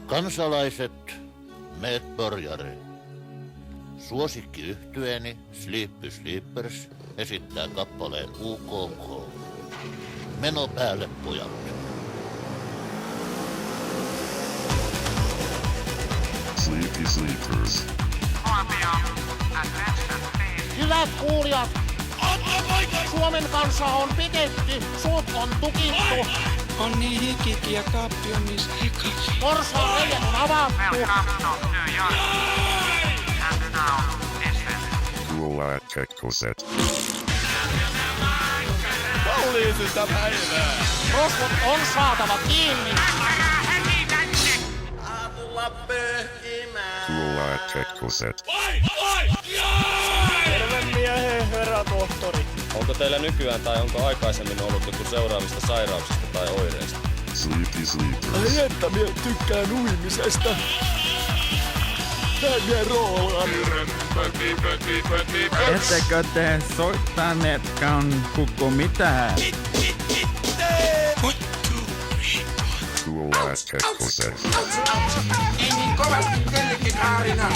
Kansalaiset, medborgare. Suosikkiyhtyeeni Sleepy Sleepers esittää kappaleen UKK. Meno päälle, pojat. Sleepy Sleepers. Hyvät kuulijat, Suomen kansa on pidetty, suut on tukittu, On niin hikiki ja kaappi on niin sekaisin. Porsaan reiät on avattu. Kuulaa Kekkoset. Poliisista päivää! Rosvot on saatava kiinni. Kuulaa Kekkoset. Terve miehen, herra tohtori. Onko teillä nykyään tai onko aikaisemmin ollut joku seuraavista sairauksista tai oireista? Sleepy Sleepers. Ai että minä tykkään uimisesta. Näin minä roolaan. Ettekö te soittaneetkaan kukko mitään? Kuulaa Kekkoset. Ei niin kovasti kellekin Kaarina.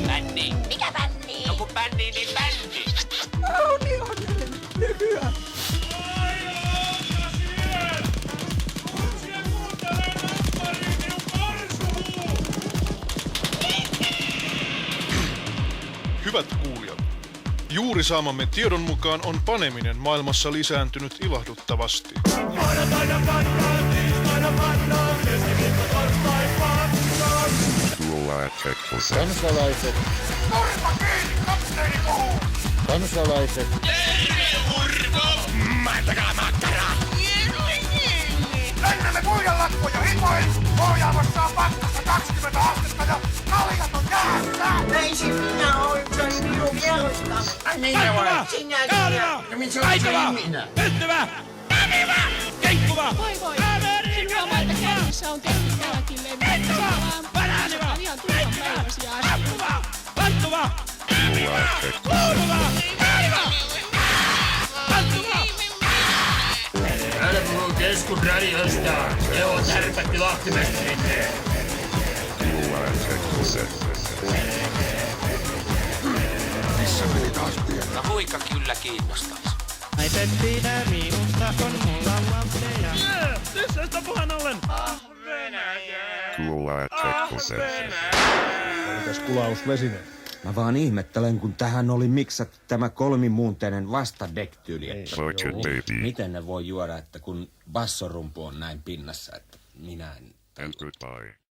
Bänni. Mikä bänni? No kun bänni, niin bänni. Hyvät kuulijat, juuri saamamme tiedon mukaan on paneminen maailmassa lisääntynyt ilahduttavasti. Kuulaa Kekkoset. Kansalaiset. Kansalaiset. Lennämme puiden lakkoja himoin! Ohjaamossa on pakkassa 20 astetta ja kaljat on jäässä! Näisin minä oon, se oli minun vierosta. Kaikova! Kaalina! Kaikova! Pettyvä! Kävivä! Keikkuva! Voi. Sinua maita käynnissä on tehty tälläkin levyllä. Väränivä! Ihan turhan päiväisiä asioita. Ampuva! Vanttuva! Kuulaa Kekkoset. Kuuluva! Käärivä! Vanttuva! Älä puhuu keskusradiosta! Ne on tärpätti Lahtimesterinne! Kuulaa Kekkoset. No huikka kyllä kiinnostais. Naisettiin minusta on mulla lapseja. Tyssestä puheen ollen! Kuulaa Kekkoset. Mitäs Kulaus Vesinen? Mä vaan ihmettelen, kun tähän oli miksattu tämä kolmimuunteinen vastadekktyyli. Fuck it, baby. Miten ne voi juoda, että kun bassorumpu on näin pinnassa, että minä en... And goodbye.